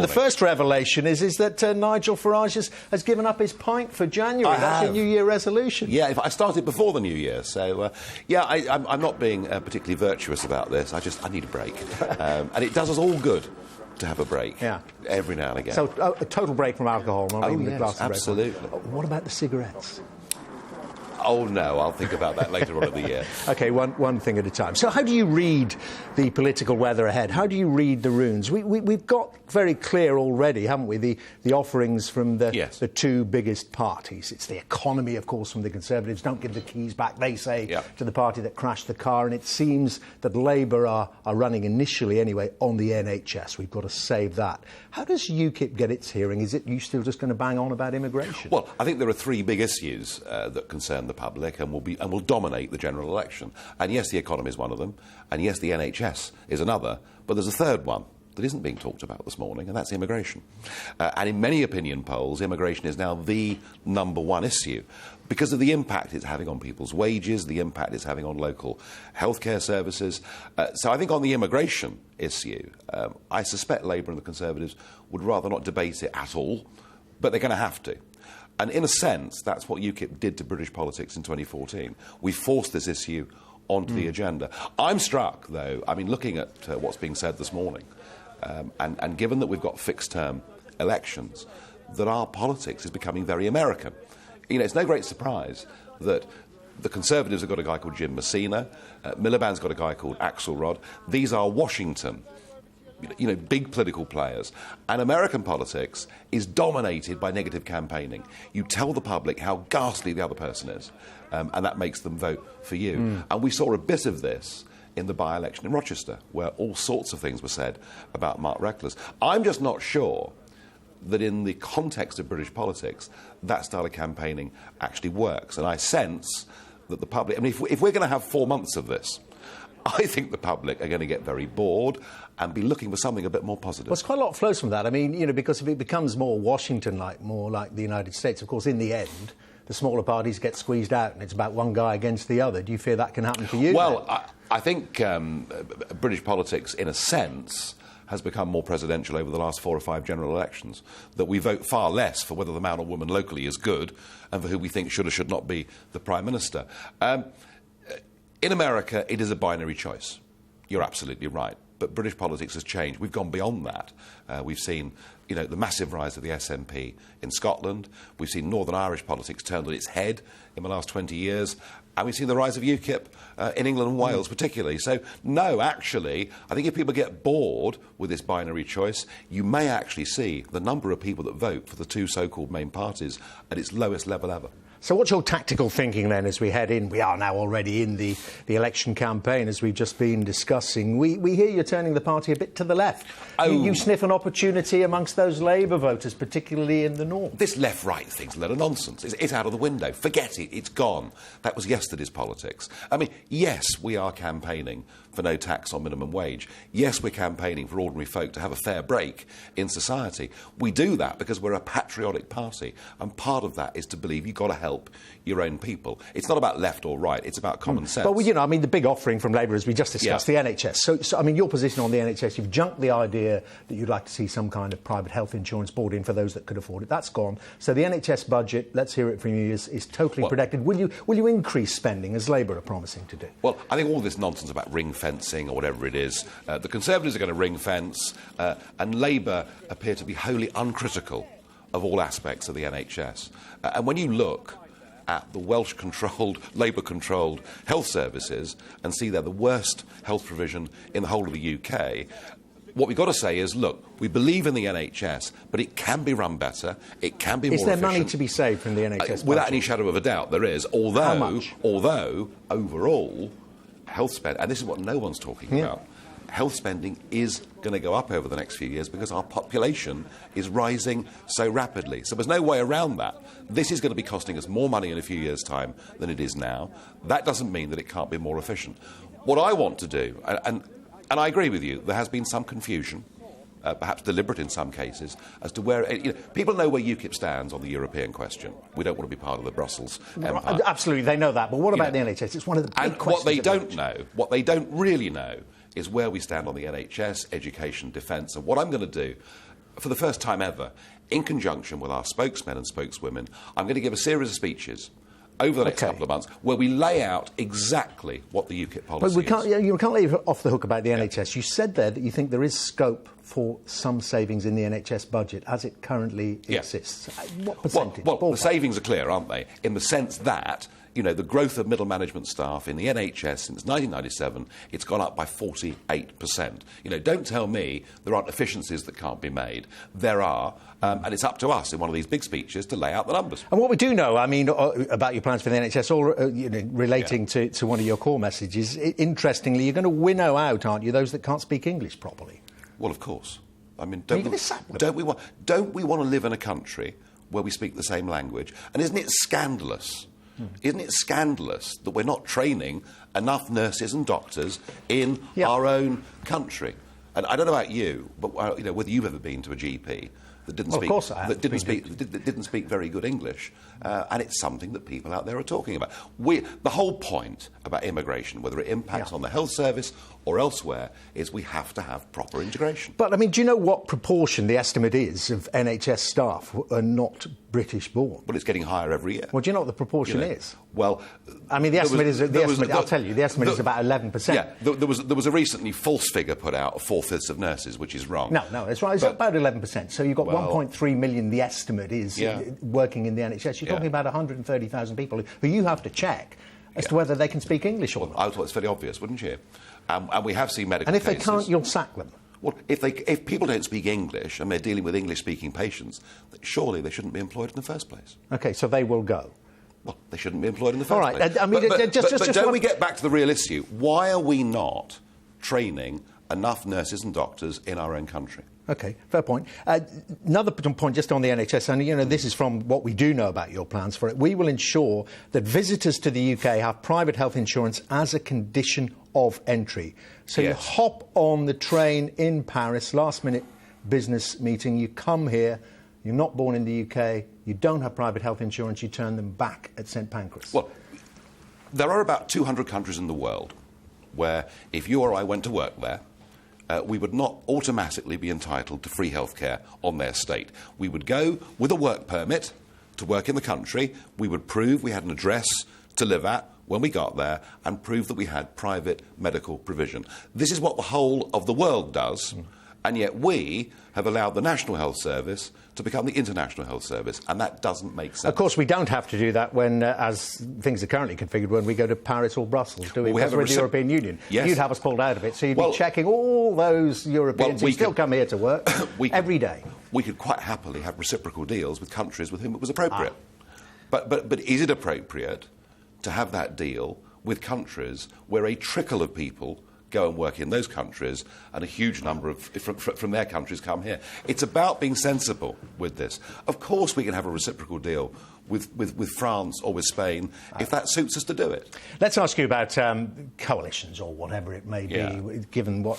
The first revelation is that Nigel Farage has given up his pint for January. That's your New Year resolution. Yeah, I started before the New Year, so I'm not being particularly virtuous about this. I need a break, and it does us all good to have a break. Yeah. Every now and again. So a total break from alcohol, not even a glass of absolutely. What about the cigarettes? Oh, no, I'll think about that later on in the year. OK, one thing at a time. So how do you read the political weather ahead? How do you read the runes? We've got very clear already, haven't we, the offerings from the two biggest parties. It's the economy, of course, from the Conservatives. Don't give the keys back, they say, to the party that crashed the car. And it seems that Labour are running initially, anyway, on the NHS. We've got to save that. How does UKIP get its hearing? Is it you still just going to bang on about immigration? Well, I think there are three big issues that concern the public and will dominate the general election. And yes, the economy is one of them, and yes, the NHS is another, but there's a third one that isn't being talked about this morning, and that's immigration. And in many opinion polls, immigration is now the number one issue because of the impact it's having on people's wages, the impact it's having on local healthcare services. So I think on the immigration issue, I suspect Labour and the Conservatives would rather not debate it at all, but they're going to have to. And in a sense, that's what UKIP did to British politics in 2014. We forced this issue onto the agenda. I'm struck, though, I mean, looking at what's being said this morning, and given that we've got fixed-term elections, that our politics is becoming very American. You know, it's no great surprise that the Conservatives have got a guy called Jim Messina, Miliband's got a guy called Axelrod. These are Washington, big political players. And American politics is dominated by negative campaigning. You tell the public how ghastly the other person is, and that makes them vote for you. And we saw a bit of this in the by-election in Rochester, where all sorts of things were said about Mark Reckless. I'm just not sure that in the context of British politics, that style of campaigning actually works. And I sense that the public... I mean, if we're going to have 4 months of this, I think the public are going to get very bored and be looking for something a bit more positive. Well, there's quite a lot flows from that. I mean, because if it becomes more Washington-like, more like the United States, of course, in the end, the smaller parties get squeezed out and it's about one guy against the other. Do you fear that can happen to you? Well, I think British politics, in a sense, has become more presidential over the last 4 or 5 general elections, that we vote far less for whether the man or woman locally is good and for who we think should or should not be the Prime Minister. In America, it is a binary choice. You're absolutely right. But British politics has changed. We've gone beyond that. We've seen, the massive rise of the SNP in Scotland. We've seen Northern Irish politics turned on its head in the last 20 years. And we've seen the rise of UKIP in England and Wales particularly. So, no, actually, I think if people get bored with this binary choice, you may actually see the number of people that vote for the two so-called main parties at its lowest level ever. So what's your tactical thinking then as we head in? We are now already in the election campaign, as we've just been discussing. We hear you're turning the party a bit to the left. You sniff an opportunity amongst those Labour voters, particularly in the north. This left-right thing's a lot of nonsense. It's out of the window. Forget it. It's gone. That was yesterday's politics. I mean, yes, we are campaigning for no tax on minimum wage. Yes, we're campaigning for ordinary folk to have a fair break in society. We do that because we're a patriotic party, and part of that is to believe you've got to help your own people. It's not about left or right, it's about common sense. But, the big offering from Labour, as we just discussed, the NHS. So, your position on the NHS, you've junked the idea that you'd like to see some kind of private health insurance brought in for those that could afford it. That's gone. So the NHS budget, let's hear it from you, is totally protected. Will you increase spending, as Labour are promising to do? Well, I think all this nonsense about ring fencing or whatever it is, the Conservatives are going to ring fence, and Labour appear to be wholly uncritical of all aspects of the NHS. And when you look at the Welsh-controlled, Labour-controlled health services and see they're the worst health provision in the whole of the UK, what we've got to say is, look, we believe in the NHS, but it can be run better, it can be more efficient. Is there money to be saved from the NHS? Without any shadow of a doubt, there is. How much? Although, overall, health spend, and this is what no one's talking about, health spending is going to go up over the next few years because our population is rising so rapidly. So there's no way around that. This is going to be costing us more money in a few years' time than it is now. That doesn't mean that it can't be more efficient. What I want to do, and I agree with you, there has been some confusion, perhaps deliberate in some cases, as to where... people know where UKIP stands on the European question. We don't want to be part of the Brussels empire. Absolutely, they know that. But what about the NHS? It's one of the big questions. And what they don't really know is where we stand on the NHS, education, defence. And what I'm going to do for the first time ever, in conjunction with our spokesmen and spokeswomen, I'm going to give a series of speeches over the next couple of months, where we lay out exactly what the UKIP policy is. You can't leave off the hook about the NHS. You said there that you think there is scope for some savings in the NHS budget as it currently exists. What percentage? Well, the savings are clear, aren't they? In the sense that, you know, the growth of middle management staff in the NHS since 1997, it's gone up by 48%. You know, don't tell me there aren't efficiencies that can't be made. There are, and it's up to us in one of these big speeches to lay out the numbers. And what we do know, I mean, about your plans for the NHS, all relating to one of your core messages, interestingly, you're going to winnow out, aren't you, those that can't speak English properly? Well, of course. I mean, don't we want to live in a country where we speak the same language? And isn't it scandalous? Isn't it scandalous that we're not training enough nurses and doctors in our own country? And I don't know about you, but you know, whether you've ever been to a GP that didn't speak very good English, and it's something that people out there are talking about. The whole point about immigration, whether it impacts on the health service or elsewhere, is we have to have proper integration. But I mean, do you know what proportion the estimate is of NHS staff who are not British born? Well, it's getting higher every year. Well, do you know what the proportion is? Well, I mean, the estimate is I'll tell you, the estimate is about 11%. Yeah, there was a recently false figure put out of 4/5 of nurses, which is wrong. No, it's right. It's about 11%. So you've got 1.3 million. The estimate is working in the NHS. You're talking about 130,000 people who you have to check as to whether they can speak English or not. I thought it's fairly obvious, wouldn't you? And we have seen medical cases. And if cases, they can't, you'll sack them. Well, if people don't speak English and they're dealing with English-speaking patients, surely they shouldn't be employed in the first place. OK, so they will go. Well, they shouldn't be employed in the first place. All right, I mean, but don't we get back to the real issue? Why are we not training enough nurses and doctors in our own country? OK, fair point. Another point just on the NHS, and you know, this is from what we do know about your plans for it. We will ensure that visitors to the UK have private health insurance as a condition of entry. So you hop on the train in Paris, last-minute business meeting, you come here, you're not born in the UK, you don't have private health insurance, you turn them back at St Pancras. Well, there are about 200 countries in the world where if you or I went to work there, we would not automatically be entitled to free healthcare on their state. We would go with a work permit to work in the country. We would prove we had an address to live at when we got there and prove that we had private medical provision. This is what the whole of the world does, and yet we have allowed the National Health Service to become the International Health Service, and that doesn't make sense. Of course, we don't have to do that when, as things are currently configured, when we go to Paris or Brussels, do we? Because we're the European Union. Yes. You'd have us pulled out of it, so you'd be checking all those Europeans who still come here to work every day. We could quite happily have reciprocal deals with countries with whom it was appropriate. But is it appropriate to have that deal with countries where a trickle of people go and work in those countries and a huge number from their countries come here? It's about being sensible with this. Of course we can have a reciprocal deal with France or with Spain if that suits us to do it. Let's ask you about coalitions or whatever it may be, given what